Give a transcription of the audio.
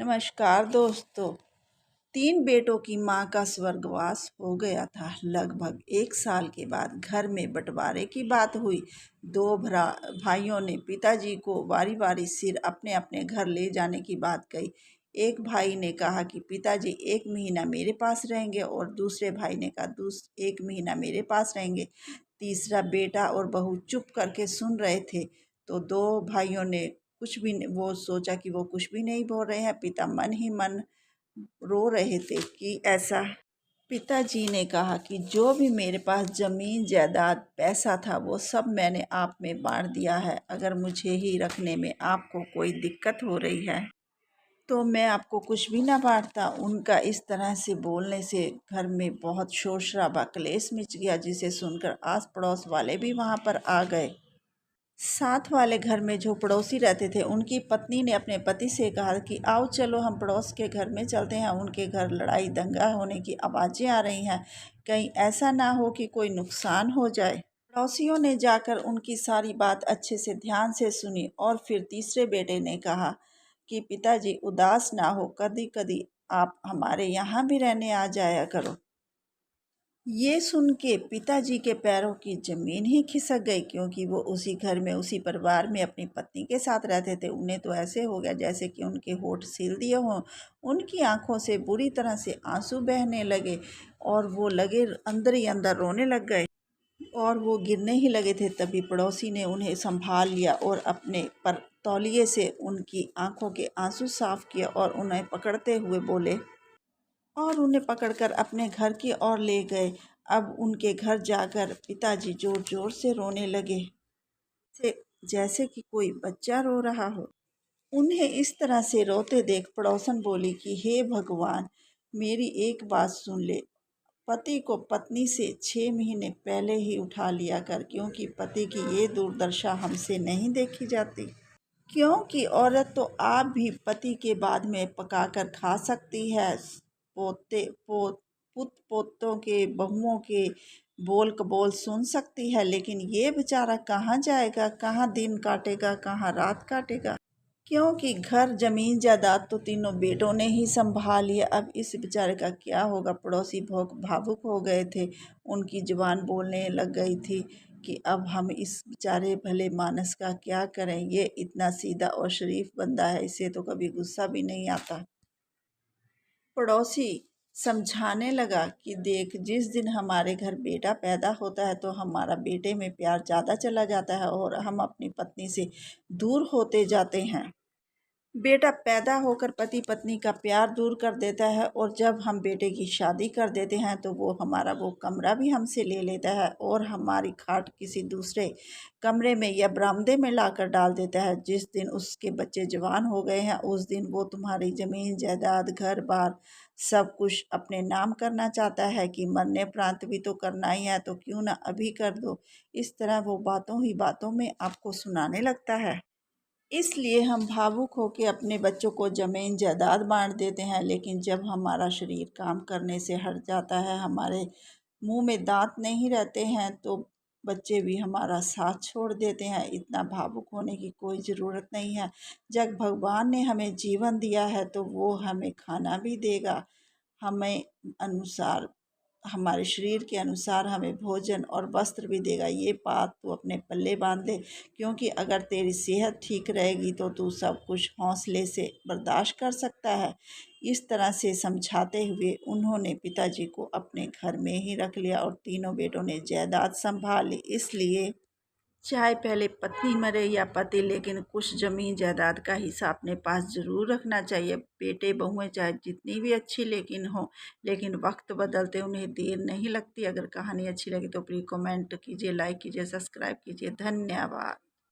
नमस्कार दोस्तों। 3 बेटों की मां का स्वर्गवास हो गया था। लगभग 1 साल के बाद घर में बंटवारे की बात हुई। भाइयों ने पिताजी को बारी बारी सिर अपने अपने घर ले जाने की बात कही। एक भाई ने कहा कि पिताजी 1 महीना मेरे पास रहेंगे और दूसरे भाई ने कहा 1 महीना मेरे पास रहेंगे। तीसरा बेटा और बहू चुप करके सुन रहे थे तो 2 भाइयों ने कुछ भी वो सोचा कि वो कुछ भी नहीं बोल रहे हैं। पिता मन ही मन रो रहे थे कि ऐसा। पिताजी ने कहा कि जो भी मेरे पास ज़मीन जायदाद पैसा था वो सब मैंने आप में बांट दिया है। अगर मुझे ही रखने में आपको कोई दिक्कत हो रही है तो मैं आपको कुछ भी ना बांटता। उनका इस तरह से बोलने से घर में बहुत शोर शराबा क्लेश मच गया, जिसे सुनकर आस पड़ोस वाले भी वहां पर आ गए। साथ वाले घर में जो पड़ोसी रहते थे उनकी पत्नी ने अपने पति से कहा कि आओ चलो हम पड़ोस के घर में चलते हैं। उनके घर लड़ाई दंगा होने की आवाज़ें आ रही हैं, कहीं ऐसा ना हो कि कोई नुकसान हो जाए। पड़ोसियों ने जाकर उनकी सारी बात अच्छे से ध्यान से सुनी और फिर तीसरे बेटे ने कहा कि पिताजी उदास ना हो, कभी कभी आप हमारे यहाँ भी रहने आ जाया करो। ये सुन के पिताजी के पैरों की जमीन ही खिसक गई, क्योंकि वो उसी घर में उसी परिवार में अपनी पत्नी के साथ रहते थे। उन्हें तो ऐसे हो गया जैसे कि उनके होठ सील दिए हों। उनकी आंखों से बुरी तरह से आंसू बहने लगे और वो लगे अंदर ही अंदर रोने लग गए और वो गिरने ही लगे थे। तभी पड़ोसी ने उन्हें संभाल लिया और अपने पर तौलिए से उनकी आंखों के आंसू साफ किया और उन्हें पकड़ते हुए बोले और उन्हें पकड़कर अपने घर की ओर ले गए। अब उनके घर जाकर पिताजी जोर जोर से रोने लगे, जैसे कि कोई बच्चा रो रहा हो। उन्हें इस तरह से रोते देख पड़ोसन बोली कि हे भगवान, मेरी एक बात सुन ले। पति को पत्नी से 6 महीने पहले ही उठा लिया कर, क्योंकि पति की ये दुर्दशा हमसे नहीं देखी जाती। क्योंकि औरत तो आप भी पति के बाद में पकाकर खा सकती है, पुत पोतों के बहुओं के बोल कबोल सुन सकती है, लेकिन ये बेचारा कहाँ जाएगा, कहाँ दिन काटेगा, कहाँ रात काटेगा। क्योंकि घर जमीन जायदाद तो तीनों बेटों ने ही संभाल लिया। अब इस बेचारे का क्या होगा। पड़ोसी बहुत भावुक हो गए थे। उनकी जुबान बोलने लग गई थी कि अब हम इस बेचारे भले मानस का क्या करें। ये इतना सीधा और शरीफ बंदा है, इसे तो कभी गुस्सा भी नहीं आता। पड़ोसी समझाने लगा कि देख, जिस दिन हमारे घर बेटा पैदा होता है तो हमारा बेटे में प्यार ज़्यादा चला जाता है और हम अपनी पत्नी से दूर होते जाते हैं। बेटा पैदा होकर पति पत्नी का प्यार दूर कर देता है और जब हम बेटे की शादी कर देते हैं तो वो हमारा वो कमरा भी हमसे ले लेता है और हमारी खाट किसी दूसरे कमरे में या बरामदे में लाकर डाल देता है। जिस दिन उसके बच्चे जवान हो गए हैं उस दिन वो तुम्हारी ज़मीन जायदाद घर बार सब कुछ अपने नाम करना चाहता है कि मरने उपरांत भी तो करना ही है, तो क्यों ना अभी कर दो। इस तरह वो बातों ही बातों में आपको सुनाने लगता है। इसलिए हम भावुक होकर अपने बच्चों को ज़मीन जायदाद बांट देते हैं, लेकिन जब हमारा शरीर काम करने से हट जाता है, हमारे मुंह में दांत नहीं रहते हैं, तो बच्चे भी हमारा साथ छोड़ देते हैं। इतना भावुक होने की कोई ज़रूरत नहीं है। जब भगवान ने हमें जीवन दिया है तो वो हमें खाना भी देगा, हमें अनुसार हमारे शरीर के अनुसार हमें भोजन और वस्त्र भी देगा। ये बात तू अपने पल्ले बांध ले, क्योंकि अगर तेरी सेहत ठीक रहेगी तो तू सब कुछ हौसले से बर्दाश्त कर सकता है। इस तरह से समझाते हुए उन्होंने पिताजी को अपने घर में ही रख लिया और तीनों बेटों ने जायदाद संभाल ली। इसलिए चाहे पहले पत्नी मरे या पति, लेकिन कुछ ज़मीन जायदाद का हिस्सा अपने पास ज़रूर रखना चाहिए। बेटे बहुएं चाहे जितनी भी अच्छी लेकिन हो, लेकिन वक्त बदलते उन्हें देर नहीं लगती। अगर कहानी अच्छी लगी तो प्लीज़ कमेंट कीजिए, लाइक कीजिए, सब्सक्राइब कीजिए। धन्यवाद।